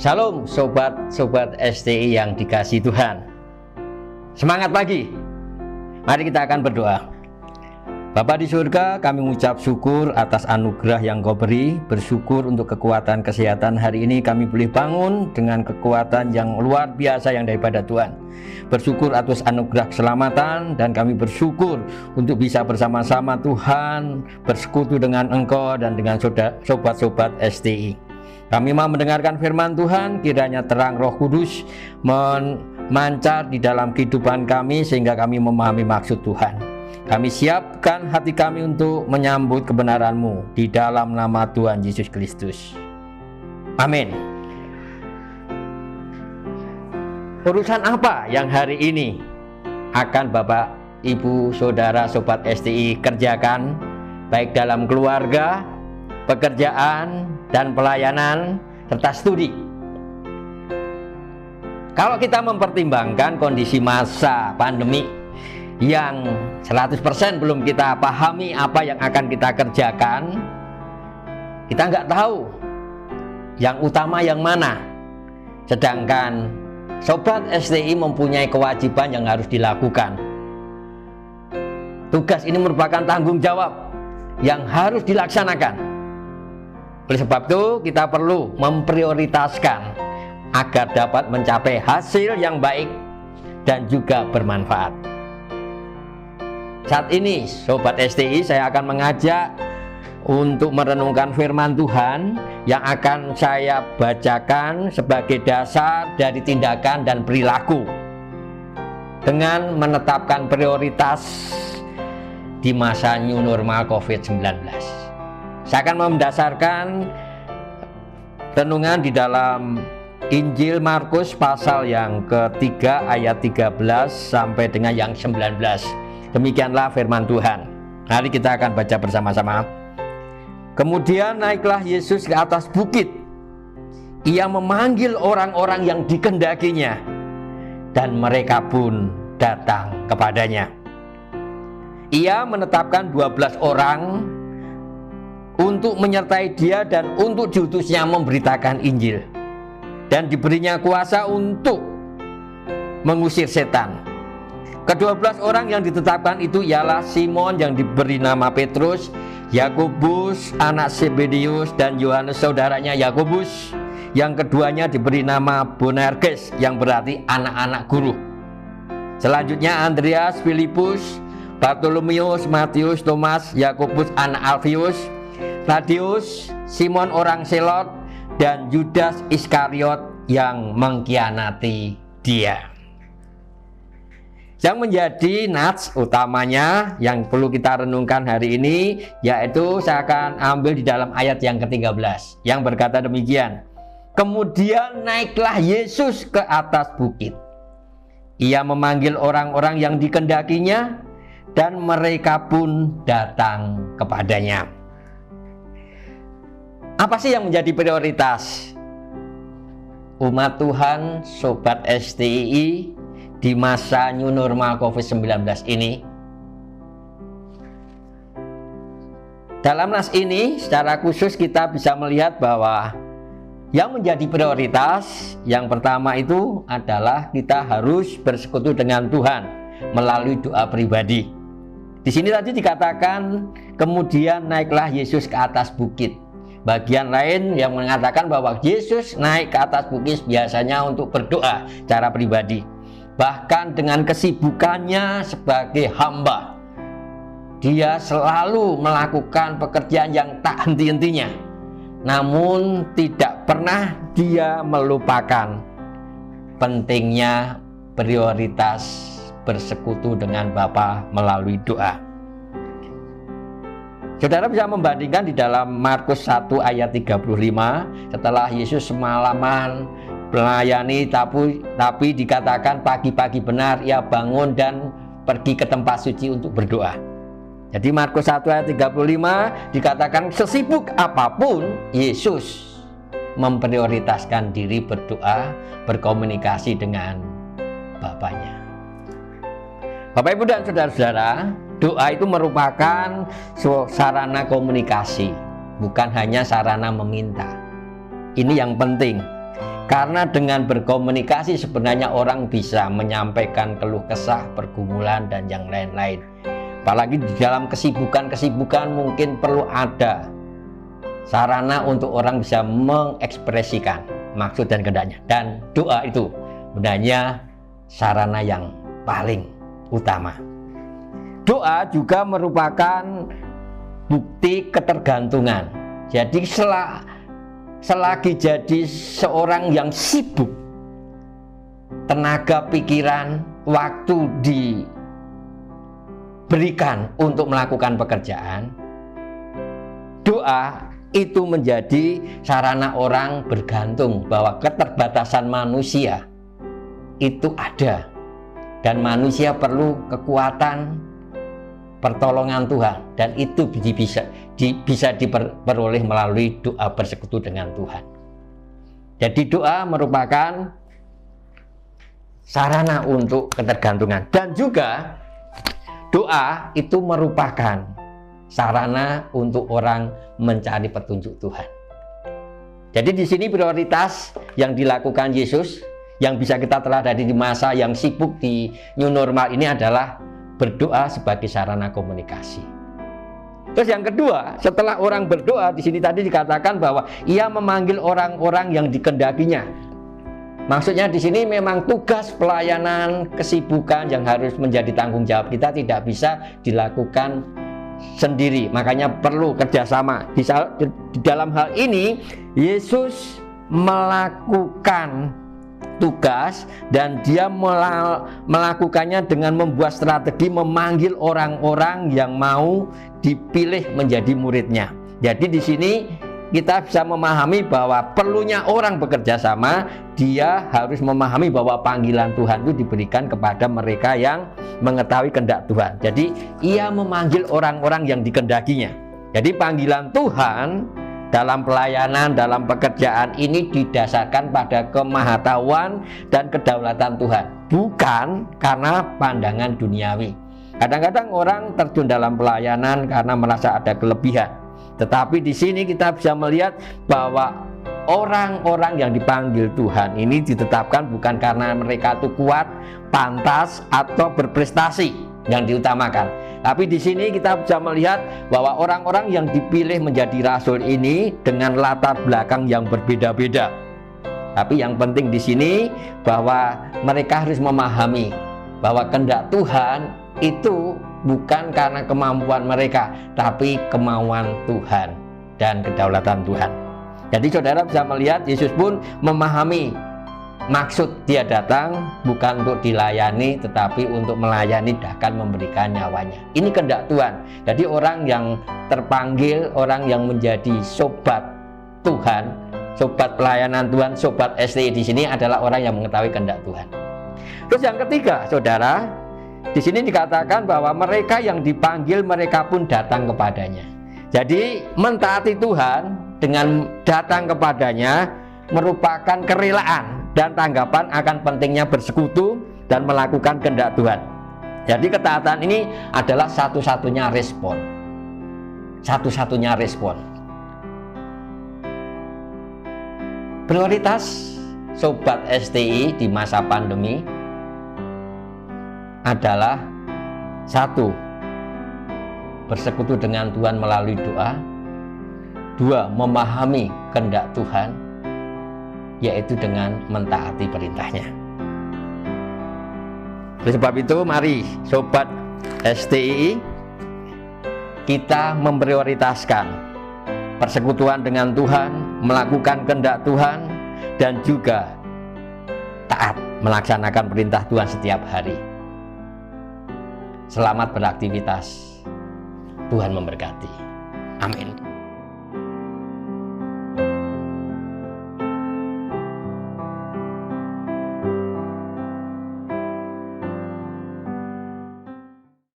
Shalom sobat-sobat STI yang dikasihi Tuhan. Semangat pagi. Mari kita akan berdoa. Bapa di surga, kami mengucap syukur atas anugerah yang Kau beri. Bersyukur untuk kekuatan kesehatan hari ini kami boleh bangun dengan kekuatan yang luar biasa yang daripada Tuhan. Bersyukur atas anugerah keselamatan, dan kami bersyukur untuk bisa bersama-sama Tuhan bersekutu dengan Engkau dan dengan sobat-sobat STI. Kami mau mendengarkan firman Tuhan, kiranya terang Roh Kudus memancar di dalam kehidupan kami sehingga kami memahami maksud Tuhan. Kami siapkan hati kami untuk menyambut kebenaran-Mu di dalam nama Tuhan Yesus Kristus. Amin. Urusan apa yang hari ini akan Bapak, Ibu, Saudara, Sobat STI kerjakan, baik dalam keluarga, pekerjaan, dan pelayanan, serta studi? Kalau kita mempertimbangkan kondisi masa pandemi yang 100% belum kita pahami apa yang akan kita kerjakan, kita nggak tahu yang utama yang mana. Sedangkan Sobat STI mempunyai kewajiban yang harus dilakukan. Tugas ini merupakan tanggung jawab yang harus dilaksanakan. Oleh sebab itu kita perlu memprioritaskan agar dapat mencapai hasil yang baik dan juga bermanfaat. Saat ini Sobat STI, saya akan mengajak untuk merenungkan firman Tuhan yang akan saya bacakan sebagai dasar dari tindakan dan perilaku dengan menetapkan prioritas di masa new normal COVID-19. Saya akan mendasarkan renungan di dalam Injil Markus pasal yang ketiga ayat 13 sampai dengan yang 19. Demikianlah firman Tuhan. Mari kita akan baca bersama-sama. Kemudian naiklah Yesus ke atas bukit. Ia memanggil orang-orang yang dikehendakinya, dan mereka pun datang kepadanya. Ia menetapkan 12 orang untuk menyertai dia dan untuk diutusnya memberitakan Injil, dan diberinya kuasa untuk mengusir setan. Ke-12 orang yang ditetapkan itu ialah Simon yang diberi nama Petrus, Yakobus anak Zebedeus, dan Yohanes saudaranya Yakobus. Yang keduanya diberi nama Boanerges yang berarti anak-anak guru. Selanjutnya Andreas, Filipus, Bartolomeus, Matius, Thomas, Yakobus anak Alfius, Tadeus, Simon orang Selot, dan Yudas Iskariot yang mengkhianati dia. Yang menjadi nats utamanya yang perlu kita renungkan hari ini, yaitu saya akan ambil di dalam ayat yang ke-13 yang berkata demikian. Kemudian naiklah Yesus ke atas bukit. Ia memanggil orang-orang yang dikehendakinya, dan mereka pun datang kepadanya. Apa sih yang menjadi prioritas umat Tuhan, Sobat STI, di masa new normal COVID-19 ini? Dalam nas ini secara khusus kita bisa melihat bahwa yang menjadi prioritas yang pertama itu adalah kita harus bersekutu dengan Tuhan melalui doa pribadi. Di sini tadi dikatakan kemudian naiklah Yesus ke atas bukit. Bagian lain yang mengatakan bahwa Yesus naik ke atas bukit biasanya untuk berdoa secara pribadi. Bahkan dengan kesibukannya sebagai hamba, dia selalu melakukan pekerjaan yang tak henti-hentinya. Namun tidak pernah dia melupakan pentingnya prioritas bersekutu dengan Bapa melalui doa. Saudara bisa membandingkan di dalam Markus 1 ayat 35, setelah Yesus semalaman melayani, tapi dikatakan pagi-pagi benar ia bangun dan pergi ke tempat suci untuk berdoa. Jadi Markus 1 ayat 35 dikatakan sesibuk apapun Yesus memprioritaskan diri berdoa, berkomunikasi dengan Bapaknya. Bapak, Ibu, dan saudara-saudara, doa itu merupakan sarana komunikasi, bukan hanya sarana meminta. Ini yang penting. Karena dengan berkomunikasi sebenarnya orang bisa menyampaikan keluh kesah, pergumulan, dan yang lain-lain. Apalagi di dalam kesibukan-kesibukan mungkin perlu ada sarana untuk orang bisa mengekspresikan maksud dan kehendaknya. Dan doa itu sebenarnya sarana yang paling utama. Doa juga merupakan bukti ketergantungan. Jadi selagi jadi seorang yang sibuk, tenaga, pikiran, waktu diberikan untuk melakukan pekerjaan, doa itu menjadi sarana orang bergantung bahwa keterbatasan manusia itu ada, dan manusia perlu kekuatan pertolongan Tuhan, dan itu bisa diperoleh melalui doa bersekutu dengan Tuhan. Jadi doa merupakan sarana untuk ketergantungan, dan juga doa itu merupakan sarana untuk orang mencari petunjuk Tuhan. Jadi di sini prioritas yang dilakukan Yesus yang bisa kita teladani di masa yang sibuk di new normal ini adalah berdoa sebagai sarana komunikasi. Terus yang kedua, setelah orang berdoa, di sini tadi dikatakan bahwa ia memanggil orang-orang yang dikehendakinya. Maksudnya di sini memang tugas pelayanan, kesibukan yang harus menjadi tanggung jawab kita tidak bisa dilakukan sendiri. Makanya perlu kerjasama. Di dalam hal ini, Yesus melakukan tugas, dan dia melakukannya dengan membuat strategi memanggil orang-orang yang mau dipilih menjadi muridnya. Jadi di sini kita bisa memahami bahwa perlunya orang bekerja sama. Dia harus memahami bahwa panggilan Tuhan itu diberikan kepada mereka yang mengetahui kehendak Tuhan. Jadi ia memanggil orang-orang yang dikehendakinya. Jadi panggilan Tuhan dalam pelayanan, dalam pekerjaan ini didasarkan pada kemahatauan dan kedaulatan Tuhan, bukan karena pandangan duniawi. Kadang-kadang orang terjun dalam pelayanan karena merasa ada kelebihan. Tetapi di sini kita bisa melihat bahwa orang-orang yang dipanggil Tuhan ini ditetapkan bukan karena mereka itu kuat, pantas, atau berprestasi yang diutamakan. Tapi di sini kita bisa melihat bahwa orang-orang yang dipilih menjadi rasul ini dengan latar belakang yang berbeda-beda. Tapi yang penting di sini bahwa mereka harus memahami bahwa kehendak Tuhan itu bukan karena kemampuan mereka, tapi kemauan Tuhan dan kedaulatan Tuhan. Jadi saudara bisa melihat Yesus pun memahami maksud dia datang bukan untuk dilayani, tetapi untuk melayani, bahkan memberikan nyawanya. Ini kehendak Tuhan. Jadi orang yang terpanggil, orang yang menjadi sobat Tuhan, sobat pelayanan Tuhan, sobat STI di sini adalah orang yang mengetahui kehendak Tuhan. Terus yang ketiga, saudara, di sini dikatakan bahwa mereka yang dipanggil, mereka pun datang kepadanya. Jadi mentaati Tuhan dengan datang kepadanya merupakan kerelaan dan tanggapan akan pentingnya bersekutu dan melakukan kehendak Tuhan. Jadi ketaatan ini adalah satu-satunya respon. Satu-satunya respon. Prioritas sobat STI di masa pandemi adalah satu, bersekutu dengan Tuhan melalui doa. Dua, memahami kehendak Tuhan, yaitu dengan mentaati perintahnya. Oleh sebab itu, mari sobat STI kita memprioritaskan persekutuan dengan Tuhan, melakukan kehendak Tuhan, dan juga taat melaksanakan perintah Tuhan setiap hari. Selamat beraktivitas. Tuhan memberkati. Amin.